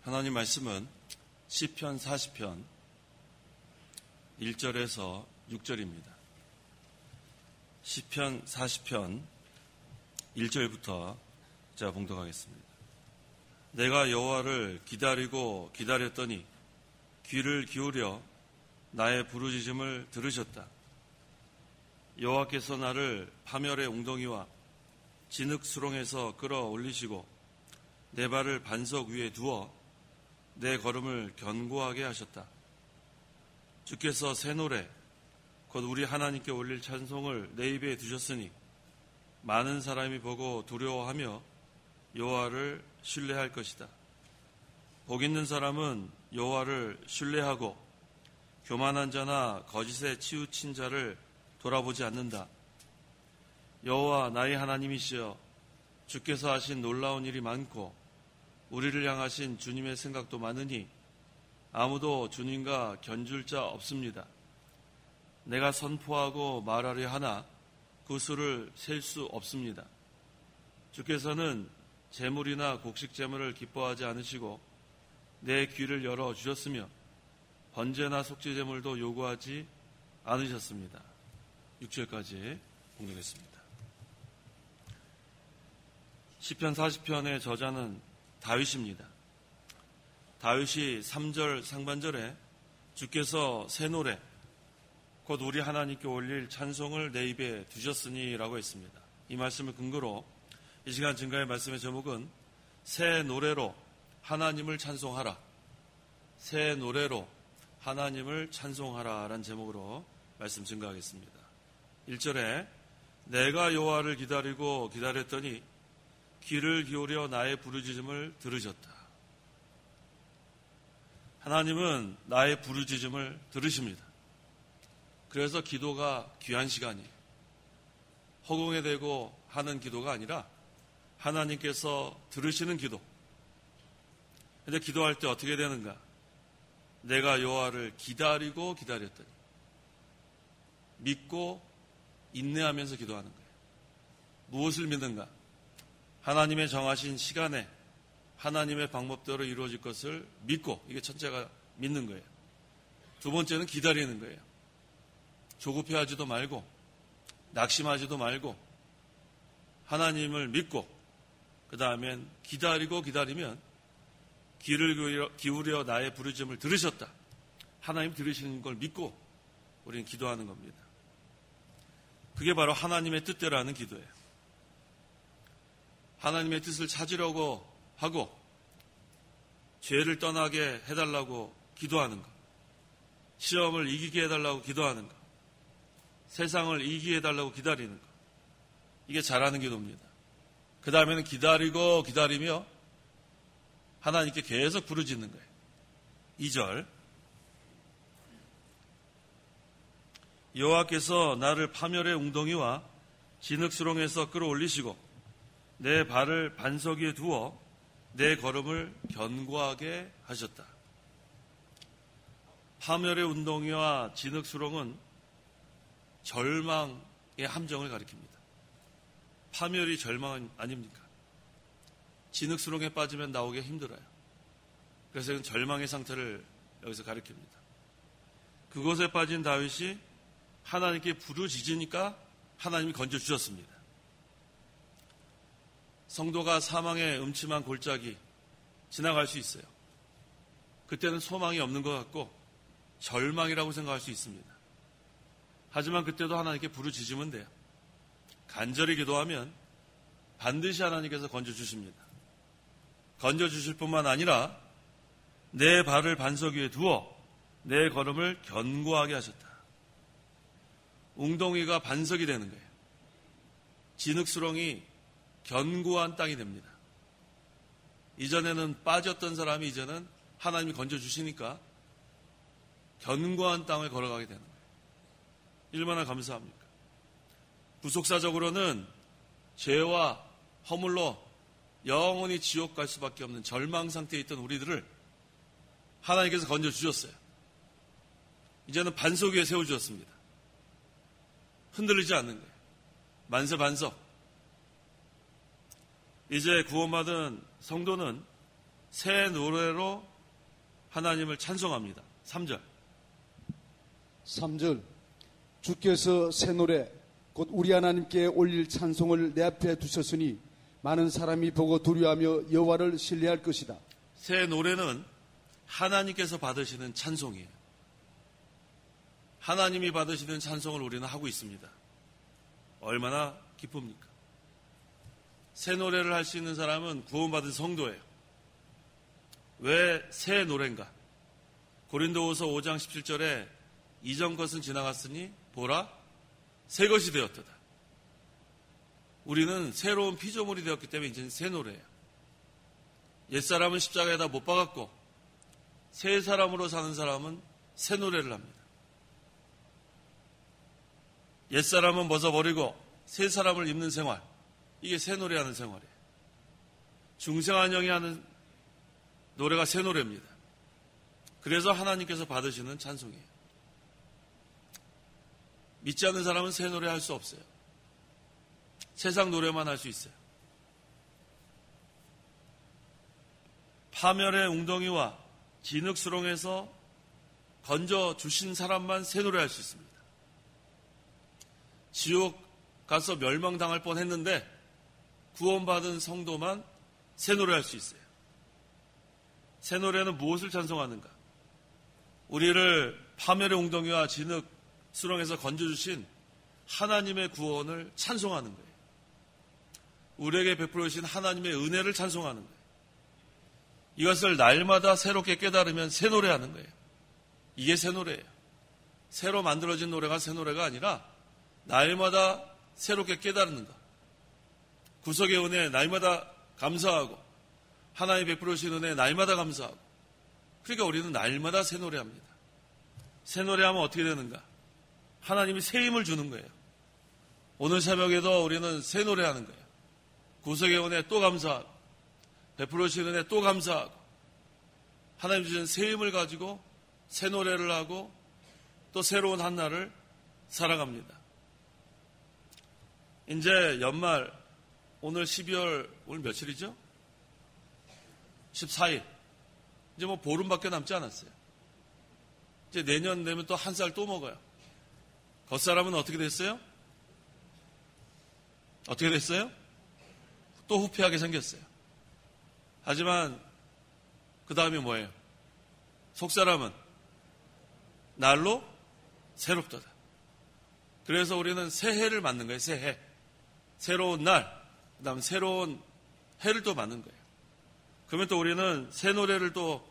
하나님 말씀은 시편 40편 1절에서 6절입니다. 시편 40편 1절부터 제가 봉독하겠습니다. 내가 여호와를 기다리고 기다렸더니 귀를 기울여 나의 부르짖음을 들으셨다. 여호와께서 나를 파멸의 웅덩이와 진흙수렁에서 끌어올리시고 내 발을 반석 위에 두어 내 걸음을 견고하게 하셨다. 주께서 새 노래 곧 우리 하나님께 올릴 찬송을 내 입에 두셨으니 많은 사람이 보고 두려워하며 여호와를 신뢰할 것이다. 복 있는 사람은 여호와를 신뢰하고 교만한 자나 거짓에 치우친 자를 돌아보지 않는다. 여호와 나의 하나님이시여, 주께서 하신 놀라운 일이 많고 우리를 향하신 주님의 생각도 많으니 아무도 주님과 견줄 자 없습니다. 내가 선포하고 말하려 하나 그 수를 셀 수 없습니다. 주께서는 제물이나 곡식 제물을 기뻐하지 않으시고 내 귀를 열어 주셨으며 번제나 속죄 제물도 요구하지 않으셨습니다. 6절까지 봉독했습니다. 시편 40편의 저자는 다윗입니다. 다윗이 3절 상반절에 주께서 새 노래 곧 우리 하나님께 올릴 찬송을 내 입에 두셨으니 라고 했습니다. 이 말씀을 근거로 이 시간 증거의 말씀의 제목은 새 노래로 하나님을 찬송하라, 새 노래로 하나님을 찬송하라 라는 제목으로 말씀 증거하겠습니다. 1절에 내가 여호와를 기다리고 기다렸더니 귀를 기울여 나의 부르짖음을 들으셨다. 하나님은 나의 부르짖음을 들으십니다. 그래서 기도가 귀한 시간이에요. 허공에 대고 하는 기도가 아니라 하나님께서 들으시는 기도. 그런데 기도할 때 어떻게 되는가? 내가 여호와를 기다리고 기다렸더니 믿고 인내하면서 기도하는 거예요. 무엇을 믿는가? 하나님의 정하신 시간에 하나님의 방법대로 이루어질 것을 믿고, 이게 첫째가 믿는 거예요. 두 번째는 기다리는 거예요. 조급해하지도 말고 낙심하지도 말고 하나님을 믿고, 그 다음엔 기다리고 기다리면 귀를 기울여 나의 부르짖음을 들으셨다. 하나님 들으시는 걸 믿고 우리는 기도하는 겁니다. 그게 바로 하나님의 뜻대로 하는 기도예요. 하나님의 뜻을 찾으려고 하고 죄를 떠나게 해달라고 기도하는 것, 시험을 이기게 해달라고 기도하는 것, 세상을 이기게 해달라고 기다리는 것, 이게 잘하는 기도입니다. 그 다음에는 기다리고 기다리며 하나님께 계속 부르짖는 거예요. 2절 여호와께서 나를 파멸의 웅덩이와 진흙수렁에서 끌어올리시고 내 발을 반석 위에 두어 내 걸음을 견고하게 하셨다. 파멸의 웅덩이와 진흙수렁은 절망의 함정을 가리킵니다. 파멸이 절망 아닙니까? 진흙수렁에 빠지면 나오기 힘들어요. 그래서 이건 절망의 상태를 여기서 가리킵니다. 그곳에 빠진 다윗이 하나님께 부르짖으니까 하나님이 건져주셨습니다. 성도가 사망의 음침한 골짜기 지나갈 수 있어요. 그때는 소망이 없는 것 같고 절망이라고 생각할 수 있습니다. 하지만 그때도 하나님께 부르짖으면 돼요. 간절히 기도하면 반드시 하나님께서 건져주십니다. 건져주실 뿐만 아니라 내 발을 반석 위에 두어 내 걸음을 견고하게 하셨다. 웅덩이가 반석이 되는 거예요. 진흙수렁이 견고한 땅이 됩니다. 이전에는 빠졌던 사람이 이제는 하나님이 건져주시니까 견고한 땅을 걸어가게 되는 거예요. 얼마나 감사합니까? 부속사적으로는 죄와 허물로 영원히 지옥 갈 수밖에 없는 절망 상태에 있던 우리들을 하나님께서 건져주셨어요. 이제는 반석 위에 세워주셨습니다. 흔들리지 않는 거예요. 만세 반석. 이제 구원받은 성도는 새 노래로 하나님을 찬송합니다. 3절. 3절. 주께서 새 노래 곧 우리 하나님께 올릴 찬송을 내 앞에 두셨으니 많은 사람이 보고 두려워하며 여호와를 신뢰할 것이다. 새 노래는 하나님께서 받으시는 찬송이에요. 하나님이 받으시는 찬송을 우리는 하고 있습니다. 얼마나 기쁩니까? 새 노래를 할 수 있는 사람은 구원받은 성도예요. 왜 새 노래인가? 고린도후서 5장 17절에 이전 것은 지나갔으니 보라 새 것이 되었도다. 우리는 새로운 피조물이 되었기 때문에 이제는 새 노래예요. 옛사람은 십자가에다 못 박았고 새 사람으로 사는 사람은 새 노래를 합니다. 옛사람은 벗어버리고 새 사람을 입는 생활, 이게 새 노래하는 생활이에요. 중생한 영이 하는 노래가 새 노래입니다. 그래서 하나님께서 받으시는 찬송이에요. 믿지 않는 사람은 새 노래 할 수 없어요. 세상 노래만 할 수 있어요. 파멸의 웅덩이와 진흙수렁에서 건져주신 사람만 새 노래 할 수 있습니다. 지옥 가서 멸망당할 뻔했는데 구원받은 성도만 새 노래 할 수 있어요. 새 노래는 무엇을 찬송하는가? 우리를 파멸의 웅덩이와 진흙수렁에서 건져주신 하나님의 구원을 찬송하는 거예요. 우리에게 베풀어 주신 하나님의 은혜를 찬송하는 거예요. 이것을 날마다 새롭게 깨달으면 새 노래하는 거예요. 이게 새 노래예요. 새로 만들어진 노래가 새 노래가 아니라 날마다 새롭게 깨달는 것. 구속의 은혜에 날마다 감사하고 하나님 베풀어 주신 은혜에 날마다 감사하고, 그러니까 우리는 날마다 새 노래합니다. 새 노래하면 어떻게 되는가? 하나님이 새 힘을 주는 거예요. 오늘 새벽에도 우리는 새 노래하는 거예요. 구속의 은혜에 또 감사하고 베풀어 주신 은혜에 또 감사하고 하나님 주신 새 힘을 가지고 새 노래를 하고 또 새로운 한 날을 살아갑니다. 이제 연말, 오늘 12월, 오늘 며칠이죠? 14일. 이제 뭐 보름밖에 남지 않았어요. 이제 내년 되면 또 한 살 또 먹어요. 겉사람은 어떻게 됐어요? 어떻게 됐어요? 또 후피하게 생겼어요. 하지만 그 다음에 뭐예요? 속사람은 날로 새롭도다. 그래서 우리는 새해를 맞는 거예요. 새해. 새로운 날, 그 다음 새로운 해를 또 맞는 거예요. 그러면 또 우리는 새 노래를 또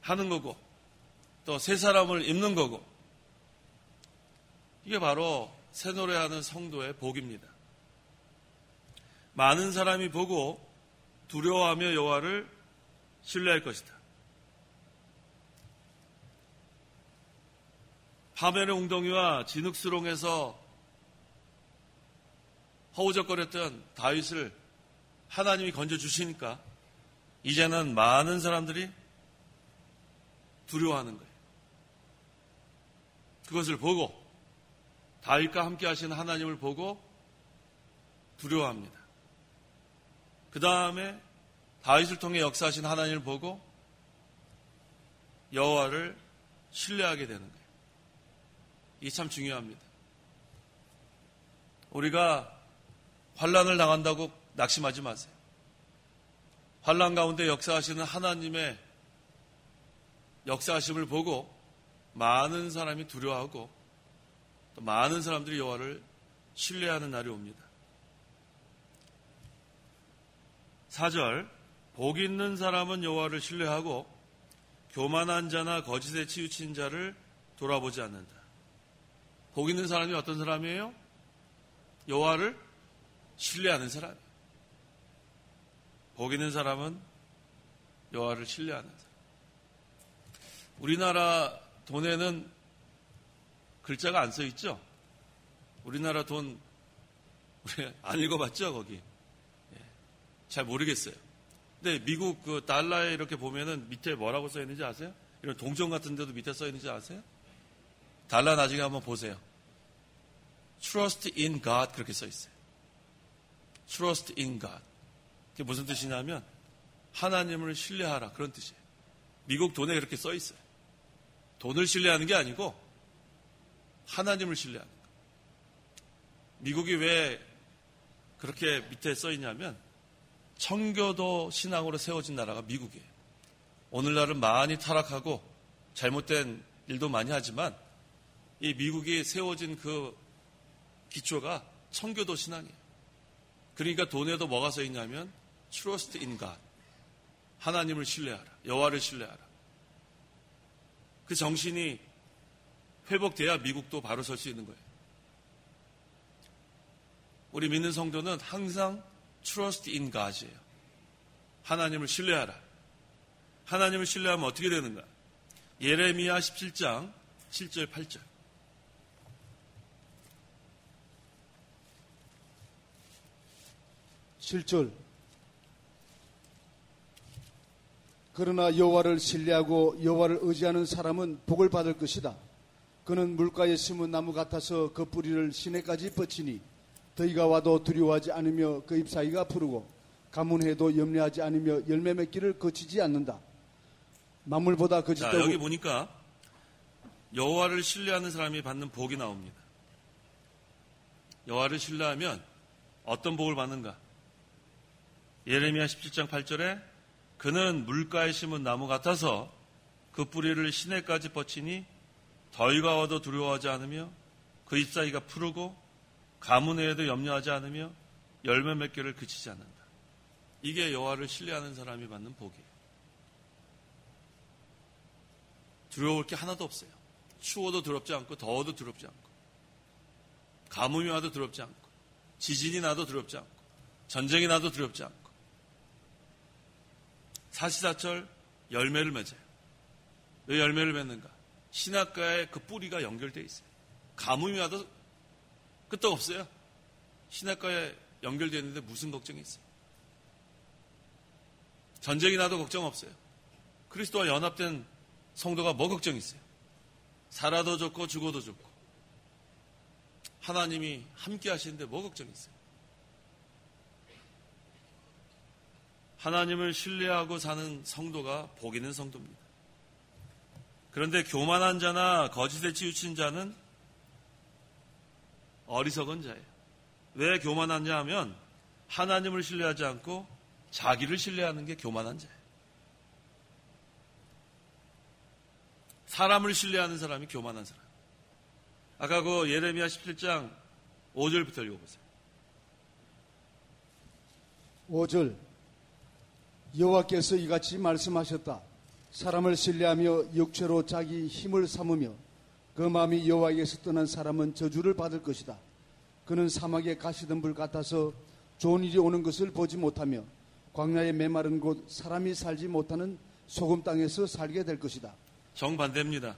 하는 거고 또 새 사람을 입는 거고, 이게 바로 새 노래하는 성도의 복입니다. 많은 사람이 보고 두려워하며 여호와를 신뢰할 것이다. 파멸의 웅덩이와 진흙수렁에서 허우적거렸던 다윗을 하나님이 건져주시니까 이제는 많은 사람들이 두려워하는 거예요. 그것을 보고 다윗과 함께 하시는 하나님을 보고 두려워합니다. 그 다음에 다윗을 통해 역사하신 하나님을 보고 여호와를 신뢰하게 되는 거예요. 이게 참 중요합니다. 우리가 환난을 당한다고 낙심하지 마세요. 환난 가운데 역사하시는 하나님의 역사하심을 보고 많은 사람이 두려워하고 또 많은 사람들이 여호와를 신뢰하는 날이 옵니다. 4절, 복 있는 사람은 여호와를 신뢰하고 교만한 자나 거짓에 치우친 자를 돌아보지 않는다. 복 있는 사람이 어떤 사람이에요? 여호와를 신뢰하는 사람이에요. 복 있는 사람은 여호와를 신뢰하는 사람. 우리나라 돈에는 글자가 안 써 있죠? 우리나라 돈 우리 안 읽어봤죠, 거기? 잘 모르겠어요. 근데 미국 그 달러에 이렇게 보면은 밑에 뭐라고 써 있는지 아세요? 이런 동전 같은 데도 밑에 써 있는지 아세요? 달러 나중에 한번 보세요. Trust in God 그렇게 써 있어요. Trust in God. 그게 무슨 뜻이냐면 하나님을 신뢰하라, 그런 뜻이에요. 미국 돈에 그렇게 써 있어요. 돈을 신뢰하는 게 아니고 하나님을 신뢰하는 거예요. 미국이 왜 그렇게 밑에 써 있냐면 청교도 신앙으로 세워진 나라가 미국이에요. 오늘날은 많이 타락하고 잘못된 일도 많이 하지만 이 미국이 세워진 그 기초가 청교도 신앙이에요. 그러니까 돈에도 뭐가 써 있냐면 Trust in God, 하나님을 신뢰하라, 여호와를 신뢰하라. 그 정신이 회복돼야 미국도 바로 설 수 있는 거예요. 우리 믿는 성도는 항상 Trust in God이에요. 하나님을 신뢰하라. 하나님을 신뢰하면 어떻게 되는가? 예레미야 17장 7절 8절. (7절) 그러나 여호와를 신뢰하고 여호와를 의지하는 사람은 복을 받을 것이다. 그는 물가에 심은 나무 같아서 그 뿌리를 시내까지 뻗치니 더위가 와도 두려워하지 않으며 그 잎사귀가 푸르고 가뭄해도 염려하지 않으며 열매 맺기를 거치지 않는다. 만물보다 거짓되고. 여기 보니까 여호와를 신뢰하는 사람이 받는 복이 나옵니다. 여호와를 신뢰하면 어떤 복을 받는가? 예레미야 17장 8절에 그는 물가에 심은 나무 같아서 그 뿌리를 시내까지 뻗치니 더위가 와도 두려워하지 않으며 그 잎사귀가 푸르고 가뭄에도 염려하지 않으며 열매 맺기를 그치지 않는다. 이게 여호와를 신뢰하는 사람이 받는 복이에요. 두려울 게 하나도 없어요. 추워도 두렵지 않고 더워도 두렵지 않고 가뭄이 와도 두렵지 않고 지진이 나도 두렵지 않고 전쟁이 나도 두렵지 않고 사시사철 열매를 맺어요. 왜 열매를 맺는가? 신학가에 그 뿌리가 연결되어 있어요. 가뭄이 와도 끄떡없어요. 신학가에 연결되어 있는데 무슨 걱정이 있어요? 전쟁이 나도 걱정 없어요. 그리스도와 연합된 성도가 뭐 걱정이 있어요? 살아도 좋고 죽어도 좋고 하나님이 함께 하시는데 뭐 걱정이 있어요? 하나님을 신뢰하고 사는 성도가 복 있는 성도입니다. 그런데 교만한 자나 거짓에 치우친 자는 어리석은 자예요. 왜 교만한 자 하면 하나님을 신뢰하지 않고 자기를 신뢰하는 게 교만한 자예요. 사람을 신뢰하는 사람이 교만한 사람. 아까 그 예레미야 17장 5절부터 읽어보세요. 5절 여호와께서 이같이 말씀하셨다. 사람을 신뢰하며 육체로 자기 힘을 삼으며 그 마음이 여호와에게서 떠난 사람은 저주를 받을 것이다. 그는 사막에 가시던 불 같아서 좋은 일이 오는 것을 보지 못하며 광야의 메마른 곳 사람이 살지 못하는 소금 땅에서 살게 될 것이다. 정반대입니다.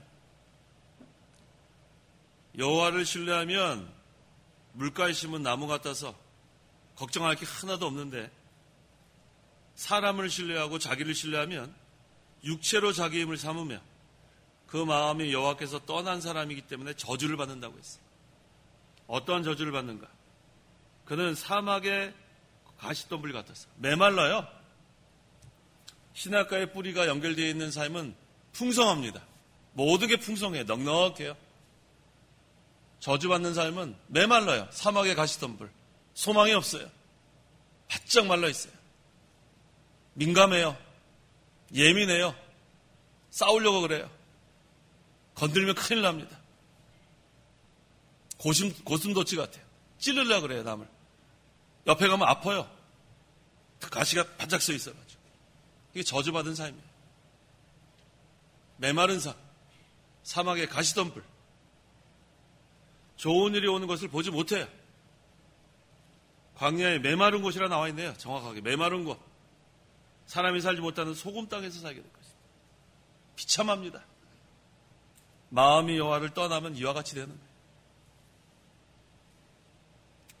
여호와를 신뢰하면 물가에 심은 나무 같아서 걱정할 게 하나도 없는데 사람을 신뢰하고 자기를 신뢰하면 육체로 자기 힘을 삼으며 그 마음이 여호와께서 떠난 사람이기 때문에 저주를 받는다고 했어요. 어떠한 저주를 받는가? 그는 사막의 가시덤불 같았어. 메말라요. 신학가의 뿌리가 연결되어 있는 삶은 풍성합니다. 모든 게 풍성해요. 넉넉해요. 저주받는 삶은 메말라요. 사막의 가시덤불. 소망이 없어요. 바짝 말라있어요. 민감해요. 예민해요. 싸우려고 그래요. 건들면 큰일 납니다. 고슴도치 같아요. 찌르려고 그래요, 남을. 옆에 가면 아파요. 가시가 바짝 서 있어가지고. 이게 저주받은 삶이에요. 메마른 삶, 사막의 가시덤불. 좋은 일이 오는 것을 보지 못해요. 광야에 메마른 곳이라 나와 있네요. 정확하게 메마른 곳. 사람이 살지 못하는 소금 땅에서 살게 될 것입니다. 비참합니다. 마음이 여호와를 떠나면 이와 같이 되는 거예요.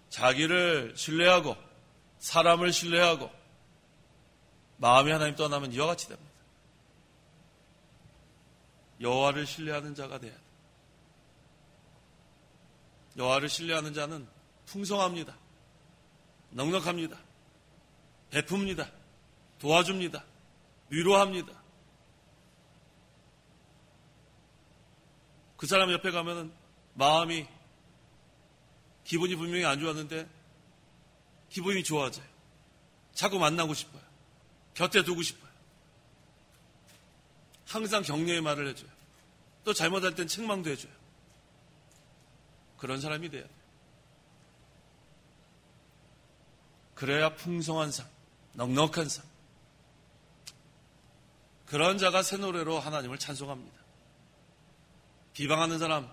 자기를 신뢰하고 사람을 신뢰하고 마음이 하나님 떠나면 이와 같이 됩니다. 여호와를 신뢰하는 자가 돼야 돼요. 여호와를 신뢰하는 자는 풍성합니다. 넉넉합니다. 베풉니다. 도와줍니다. 위로합니다. 그 사람 옆에 가면은 마음이 기분이 분명히 안 좋았는데 기분이 좋아져요. 자꾸 만나고 싶어요. 곁에 두고 싶어요. 항상 격려의 말을 해줘요. 또 잘못할 땐 책망도 해줘요. 그런 사람이 돼야 돼요. 그래야 풍성한 삶, 넉넉한 삶. 그런 자가 새 노래로 하나님을 찬송합니다. 비방하는 사람,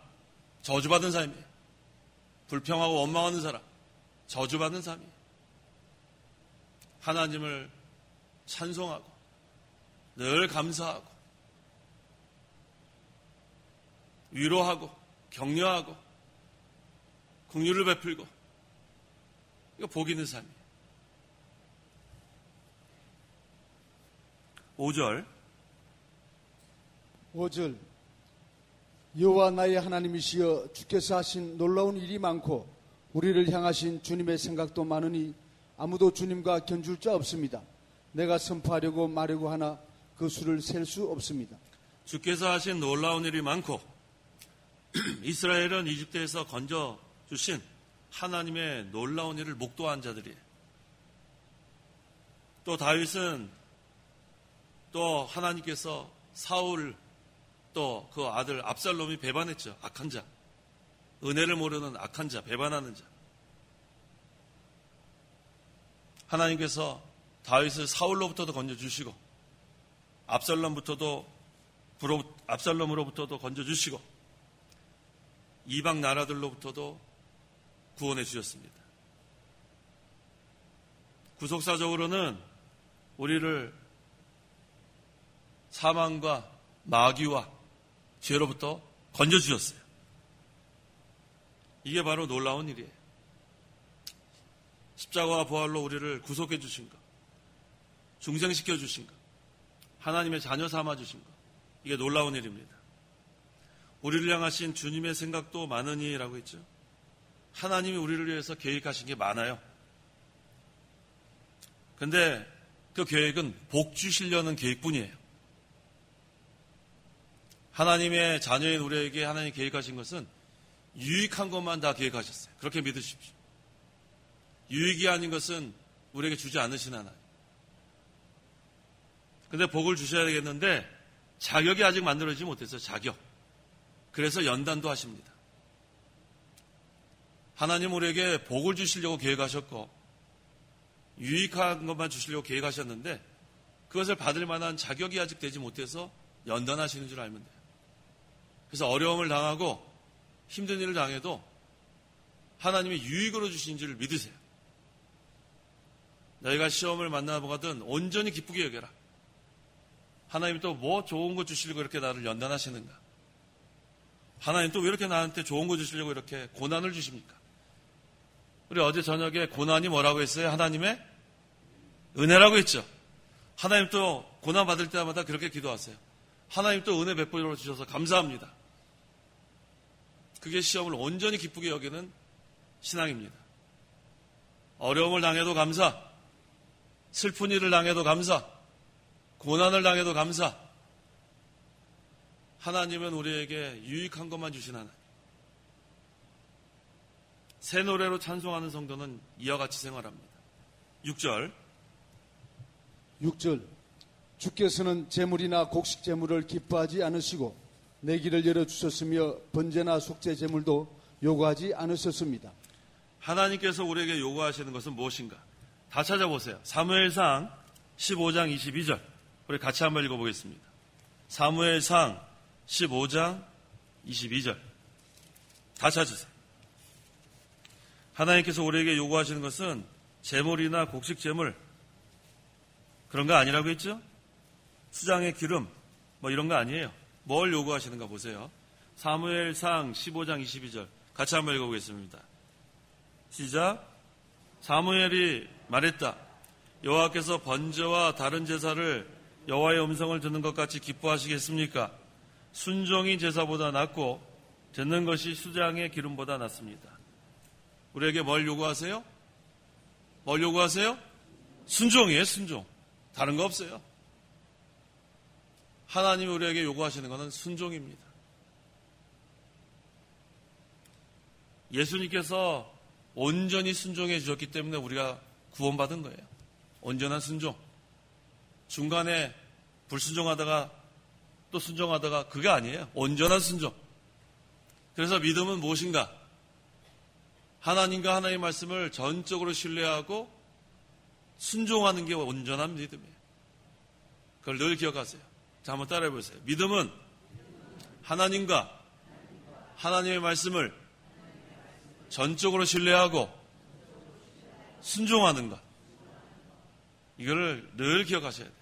저주받은 삶이에요. 불평하고 원망하는 사람, 저주받는 삶이에요. 하나님을 찬송하고 늘 감사하고 위로하고 격려하고 긍휼을 베풀고, 이거 복 있는 삶이에요. 5절 여호와 나의 하나님이시여 주께서 하신 놀라운 일이 많고 우리를 향하신 주님의 생각도 많으니 아무도 주님과 견줄 자 없습니다. 내가 선포하려고 말하려고 하나 그 수를 셀 수 없습니다. 주께서 하신 놀라운 일이 많고 이스라엘은 이집트에서 건져주신 하나님의 놀라운 일을 목도한 자들이에요. 또 다윗은 또 하나님께서 사울 또 그 아들 압살롬이 배반했죠. 악한 자. 은혜를 모르는 악한 자, 배반하는 자. 하나님께서 다윗을 사울로부터도 건져주시고 압살롬으로부터도 건져주시고 이방 나라들로부터도 구원해 주셨습니다. 구속사적으로는 우리를 사망과 마귀와 죄로부터 건져주셨어요. 이게 바로 놀라운 일이에요. 십자가와 부활로 우리를 구속해 주신 것, 중생시켜 주신 것, 하나님의 자녀 삼아 주신 것, 이게 놀라운 일입니다. 우리를 향하신 주님의 생각도 많으니라고 했죠. 하나님이 우리를 위해서 계획하신 게 많아요. 근데 그 계획은 복 주시려는 계획뿐이에요. 하나님의 자녀인 우리에게 하나님이 계획하신 것은 유익한 것만 다 계획하셨어요. 그렇게 믿으십시오. 유익이 아닌 것은 우리에게 주지 않으신 하나님. 근데 복을 주셔야 되겠는데 자격이 아직 만들어지지 못했어요. 자격. 그래서 연단도 하십니다. 하나님 우리에게 복을 주시려고 계획하셨고 유익한 것만 주시려고 계획하셨는데 그것을 받을 만한 자격이 아직 되지 못해서 연단하시는 줄 알면 돼요. 그래서 어려움을 당하고 힘든 일을 당해도 하나님이 유익으로 주신 줄 믿으세요. 너희가 시험을 만나보거든 온전히 기쁘게 여겨라. 하나님 또 뭐 좋은 거 주시려고 이렇게 나를 연단하시는가? 하나님 또 왜 이렇게 나한테 좋은 거 주시려고 이렇게 고난을 주십니까? 우리 어제 저녁에 고난이 뭐라고 했어요? 하나님의 은혜라고 했죠. 하나님 또 고난 받을 때마다 그렇게 기도하세요. 하나님 또 은혜 베풀어 주셔서 감사합니다. 그게 시험을 온전히 기쁘게 여기는 신앙입니다. 어려움을 당해도 감사, 슬픈 일을 당해도 감사, 고난을 당해도 감사. 하나님은 우리에게 유익한 것만 주신 하나님. 새 노래로 찬송하는 성도는 이와 같이 생활합니다. 6절 주께서는 제물이나 곡식 제물을 기뻐하지 않으시고 내 길을 열어주셨으며 번제나 속죄 제물도 요구하지 않으셨습니다. 하나님께서 우리에게 요구하시는 것은 무엇인가? 다 찾아보세요. 사무엘상 15장 22절 우리 같이 한번 읽어보겠습니다. 사무엘상 15장 22절 다 찾으세요. 하나님께서 우리에게 요구하시는 것은 제물이나 곡식 제물 그런 거 아니라고 했죠? 수장의 기름 뭐 이런 거 아니에요. 뭘 요구하시는가 보세요. 사무엘상 15장 22절 같이 한번 읽어보겠습니다. 시작. 사무엘이 말했다. 여호와께서 번제와 다른 제사를 여호와의 음성을 듣는 것 같이 기뻐하시겠습니까? 순종이 제사보다 낫고 듣는 것이 수장의 기름보다 낫습니다. 우리에게 뭘 요구하세요? 뭘 요구하세요? 순종이에요. 순종. 다른 거 없어요. 하나님이 우리에게 요구하시는 것은 순종입니다. 예수님께서 온전히 순종해 주셨기 때문에 우리가 구원받은 거예요. 온전한 순종. 중간에 불순종하다가 또 순종하다가 그게 아니에요. 온전한 순종. 그래서 믿음은 무엇인가? 하나님과 하나님의 말씀을 전적으로 신뢰하고 순종하는 게 온전한 믿음이에요. 그걸 늘 기억하세요. 자, 한번 따라해 보세요. 믿음은 하나님과 하나님의 말씀을 전적으로 신뢰하고 순종하는 것. 이거를 늘 기억하셔야 돼요.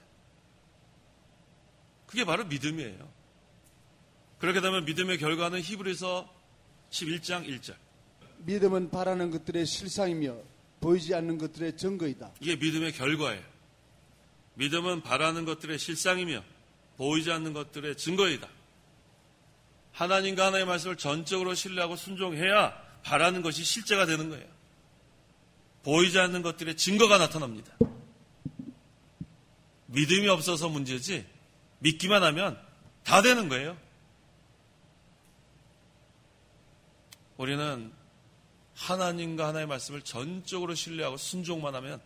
그게 바로 믿음이에요. 그렇게 되면 믿음의 결과는 히브리서 11장 1절. 믿음은 바라는 것들의 실상이며 보이지 않는 것들의 증거이다. 이게 믿음의 결과예요. 믿음은 바라는 것들의 실상이며 보이지 않는 것들의 증거이다. 하나님과 하나님의 말씀을 전적으로 신뢰하고 순종해야 바라는 것이 실제가 되는 거예요. 보이지 않는 것들의 증거가 나타납니다. 믿음이 없어서 문제지 믿기만 하면 다 되는 거예요. 우리는 하나님과 하나님의 말씀을 전적으로 신뢰하고 순종만 하면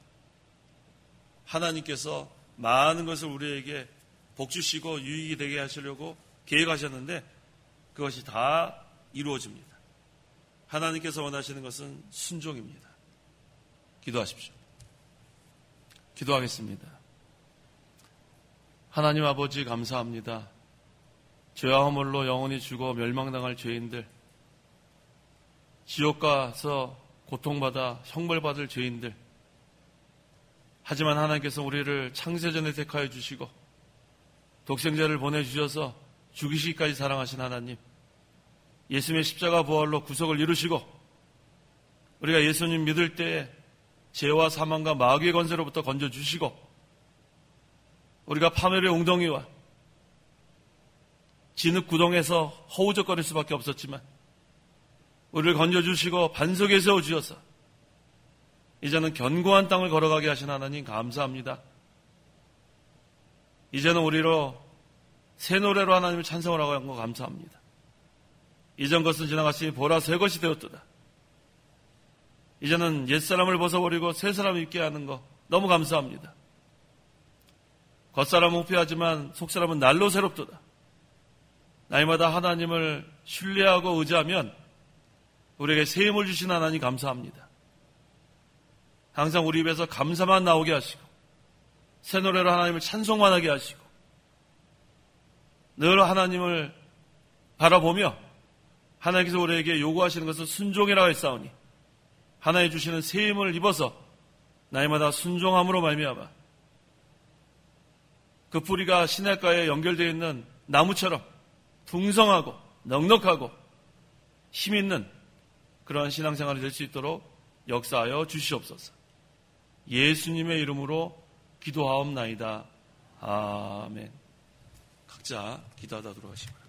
하나님께서 많은 것을 우리에게 복 주시고 유익이 되게 하시려고 계획하셨는데 그것이 다 이루어집니다. 하나님께서 원하시는 것은 순종입니다. 기도하십시오. 기도하겠습니다. 하나님 아버지 감사합니다. 죄와 허물로 영원히 죽어 멸망당할 죄인들, 지옥 가서 고통받아 형벌받을 죄인들, 하지만 하나님께서 우리를 창세전에 택하여 주시고 독생자를 보내주셔서 죽이시기까지 사랑하신 하나님, 예수님의 십자가 부활로 구속을 이루시고 우리가 예수님 믿을 때에 죄와 사망과 마귀의 권세로부터 건져주시고 우리가 파멸의 웅덩이와 진흙 구덩에서 허우적거릴 수밖에 없었지만 우리를 건져주시고 반석에 세워주셔서 이제는 견고한 땅을 걸어가게 하신 하나님 감사합니다. 이제는 우리로 새 노래로 하나님을 찬송을 하고 한 거 감사합니다. 이전 것은 지나갔으니 보라 새 것이 되었도다. 이제는 옛사람을 벗어버리고 새 사람을 입게 하는 거 너무 감사합니다. 겉사람은 후패하지만 속사람은 날로 새롭도다. 날마다 하나님을 신뢰하고 의지하면 우리에게 새 힘을 주신 하나님 감사합니다. 항상 우리 입에서 감사만 나오게 하시고 새 노래로 하나님을 찬송만 하게 하시고 늘 하나님을 바라보며 하나님께서 우리에게 요구하시는 것은 순종이라고 했사오니 하나님 주시는 새 힘을 입어서 날마다 순종함으로 말미암아 그 뿌리가 시냇가에 연결되어 있는 나무처럼 풍성하고 넉넉하고 힘있는 그러한 신앙생활이 될 수 있도록 역사하여 주시옵소서. 예수님의 이름으로 기도하옵나이다. 아멘. 각자 기도하다 들어가시기 바랍니다.